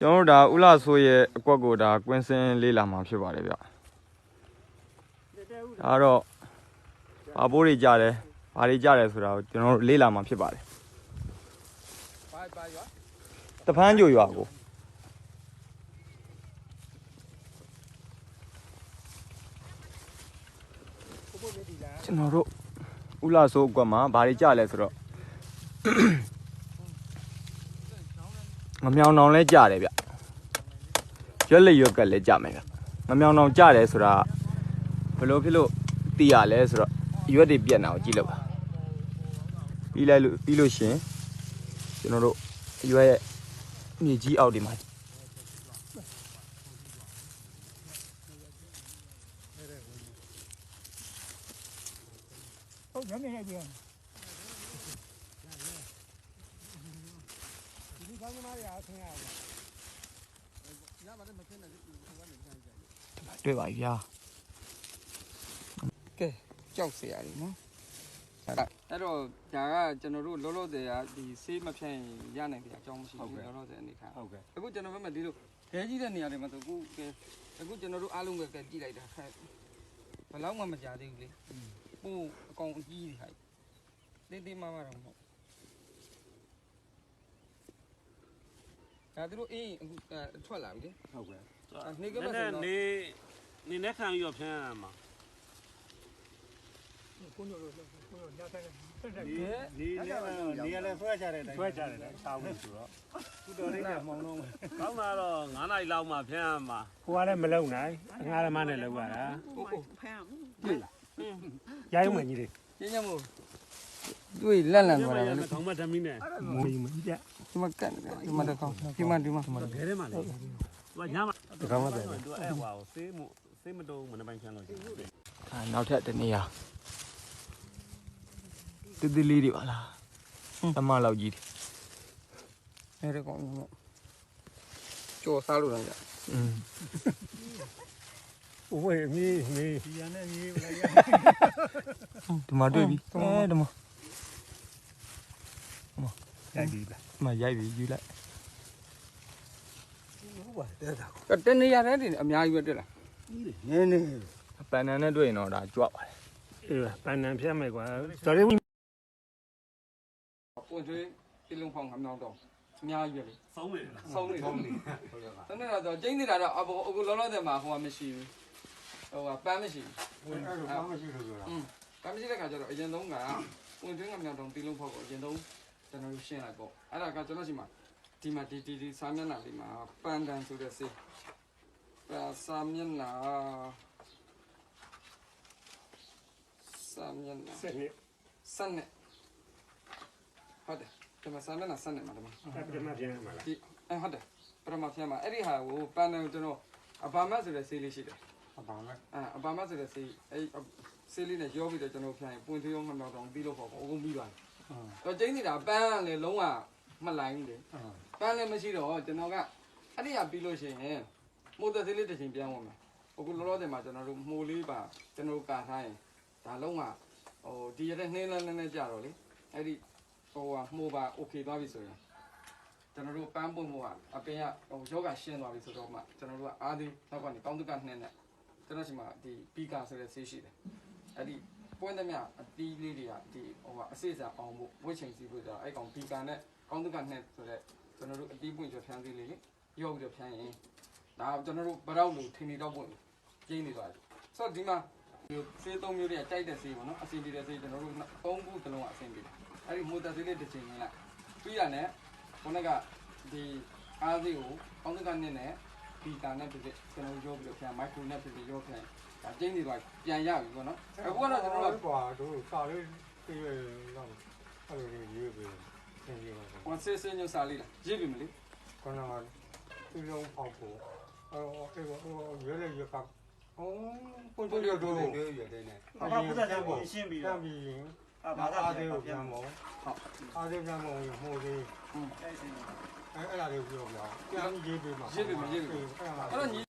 ကျွန်တော်တို့ဒါဥလာဆိုးရဲ့အကွက်ကိုဒါကွင်းစင်းလေးလာမှာဖြစ်ပါတယ်ဗျဒါတော့ဘာပိုးတွေကြတယ်ဘာတွေကြတယ်ဆိုတာကိုကျွန်တော်တို့လေးလာမှာဖြစ်ပါတယ်တဖန်းကြိုရွာကိုကျွန်တော်တို့ဥလာဆိုးအကွက်မှာဘာတွေကြလဲဆိုတော့ငမြောင်တောင်လဲကြတယ်ဗျရွက်လက်ရွက်ကလည်းကြမယ်ဗျငမြောင်တောင်ကြတယ်ဆိုတာဘယ်လိုဖြစ်လို့သိရလဲဆိုတော့ရွက်တွေပြက်နေတာကိုကြည့်လို့ပါပြီးလို့ရှင်ကျွန်တော်တို့ရွက်ရဲ့မြေကြီးအောက်ဒီမှာဟုတ်ညနေကြည့်ဒီကောင်းမရအောင်ဆင်းရအောင်ညမှာလည်းမဆင်းနိုင်ဘူးဒီကနေဆင်းကြတယ်တွေ့ပါပြီဗျာကဲကြောက်เสียရတယ်နော်အဲ့တော့ဒါကကျွန်တော်တို့လောလောဆယ်ကဒီဆေးမဖြန့်ရနိုင်တဲ့အကြောင်းမရှိဘူးလောလောဆယ်အနေထားဟုတ်ကဲ့အခုကျွန်တော်ဘက်မှာဒီလိုဒဲကြီးတဲ့နေရာတွေမှာဆိုအခုကျွန်တော်တို့အားလုံးပဲကြည့်လိုက်တာခက်ဘယ်လောက်မှမကြသေးဘူးလေပို့အကောင်အကြီးတွေဟိုက်တေးမမတော့မဟုတ်ဒါတို့အေးအခုထွက်လာပြီလေဟုတ်ကဲ့နေကမှဆိုတော့နေနဲ့ခံပြီးတော့ဖြန်းရမှာကိုညိုညဆိုင်ဒီနေလည်းဆွဲကြတယ်တောင်းလို့ဆိုတော့ခုတော်လေးကမှောင်လုံးကောင်းတာတော့9 နာရီလောက်မှဖြန်းရမှာဟိုကလည်းမလုံနိုင်ငါးသမားနဲ့လောက်ရတာဖမ်းတွေ့လားရိုင်းမှကြီးလေးညညမို့တွေ့လန့်သွားတာလေခေါင်းမဓမီနဲ့မွေးမကြဒီမှာကတ်ဒီမှာတော့ဒီမှာခဲထဲမှာလေသူကညမှာဒီကောင်မတယ်သူအဲ့ဟွာကိုဆေးမတုံးမနှပိုင်းဖြန်းလို့ရှိတယ်နောက်ထပ်တနေရာတိလေးတွေပါလားအမလောက်ကြီးတယ်အဲ့ဒါကောင်းကြော်စားလို့လားကြာဝေးမီဒီရနဲ့ရေးလိုက်ရဒီမှာတွေ့ပြီဒီမှာရိုက်ပြီလားဒီမှာရိုက်ပြီယူလိုက်ဟုတ်ပါတဲ့တာတနေရာတဲ့အများကြီးပဲတွေ့လားနည်းနည်းပန်နန်နဲ့တွေ့ရင်တော့ဒါကြွပါတယ်အေးပန်နန်ဖြတ်မယ်ကွာတော်လေးပွင့်သွေးပြလုံးဖောင်းငမြောင်းတော့အများကြီးပဲလေဆုံးနေလားဆုံးနေဟုတ်ကဲ့တနေ့တော့ကျင်းနေတာတော့အခုလောလောဆယ်မှာဟိုကမရှိဘူးဟိုကပန်းမရှိဘူးအဲ့လိုပန်းမရှိလို့ပြောတာပန်းမရှိတဲ့ခါကျတော့အရင်ဆုံးကပွင့်သွေးငမြောင်းတော့ပြလုံးဖောင်းကိုအရင်ဆုံးကျွန်တော်ရှင်းလိုက်ပေါ့အဲ့ဒါကကျွန်တော်ရှိမှာဒီမှာဒီစာမျက်နှာလေးမှာပန်းတန်ဆိုတဲ့စေးစာမျက်နှာစက်နဲ့ဟုတ်တယ်ဒီမှာစာမျက်နှာစက်နဲ့မှာဒီမှာပထမပြန်မှာလားဒီဟုတ်တယ်ပထမပြန်မှာအဲ့ဒီဟာကိုပန်းတန်ကိုကျွန်တော်အဘာမတ်ဆိုတဲ့စေးလေးရှိတယ်အဘာမတ်အဘာမတ်ဆိုတဲ့စေးအဲ့စေးလေးနဲ့ရောပြီးတော့ကျွန်တော်ပြန်ပွင့်သေးရောငမြောက်တော့ပြီးလို့ပေါ့အကုန်ပြီးသွားတယ်တော့ကျင်းနေတာပန်းလည်းလုံးဝမလိုက်ဘူးလေပန်းလည်းမရှိတော့ကျွန်တော်ကအဲ့ဒီဟာပြီးလို့ရှိရင်မိုးသက်သေးလေးတစ်ချိန်ပြန်ဝင်မယ်အခုလောလောဆယ်မှာကျွန်တော်တို့မှုလေးပါကျွန်တော်ကာထားရင်ဒါလုံးဝဟိုဒီရတဲ့နှင်းလန်းနဲ့ကြတော့လေအဲ့ဒီဟိုဟာမှုပါโอเคသွားပြီဆိုရင်ကျွန်တော်တို့ပန်းပွင့်မှုကအပင်ကဟိုယောဂရှင်းသွားပြီဆိုတော့မှကျွန်တော်တို့ကအားသေးနောက်ကနေကောင်းတကနှင်းနဲ့ကျွန်တော်ရှိမှာဒီပီကာဆိုတဲ့ဆေးရှိတယ်အဲ့ဒီပွင့်သမျှအတီးလေးတွေကဒီဟိုအစစ်စံအောင်ဖို့ဝှက်ချိန်စီးဖို့ကြတော့အဲ့ကောင်ပီကာနဲ့ကောင်းတကနှင်းဆိုတဲ့ကျွန်တော်တို့အတီးပွင့်ကျော်ဖြန်းသေးလေးလေရောပြီးတော့ဖြန်းရင်ဒါကျွန်တော်တို့ဘရောက်လို့ထင်းနေတော့ပွင့်ကျင်းနေသွားတယ်ဆိုတော့ဒီမှာဆေးသုံးမျိုးတွေကတိုက်တဲ့ဆေးပေါ့နော်အစင်ပြေတဲ့ဆေးကျွန်တော်တို့3ခုတလုံးကအစင်ပြေတယ်အဲ့ဒီမိုတာဆေးလေးတစ်ချိန်လိုက်ပြီးရနဲ့ခုနကဒီအားသေးကိုကောင်းတကနှင်းနဲ့ပီကာနဲ့ဖြစ်ဖြစ်ကျွန်တော်ရောပြီးတော့ဖြန်းမိုက်ခရိုနဲ့ဖြစ်ဖြစ်ရောဖြန်းဒါကျင်းနေသွားပြန်ရပြီပေါ့နော်အခုကတော့ကျွန်တော်တို့ကွာတို့စာလေးပြေးတော့အဲ့လိုရေးပြီးသင်ပြပါဟိုဆေးညစာလေးလားရေးပြီမလေးခဏမှသူ့လုံးပေါက်ဖို့အဲ့ဟိုရွေးလေရွေးကပွင့်ရတော့ရွေးရတယ်နဲ့ဘာမှမသက်တဲ့ကိုရှင်းပြီးတော့ဘာသာအားသေးကိုပြန်မို့ဟုတ်အားသေးပြန်မို့ဟိုလေးအဲ့ဒါလေးပြောပြအောင်ပြန်ရေးပြီးမှာရေးပြီအဲ့တော့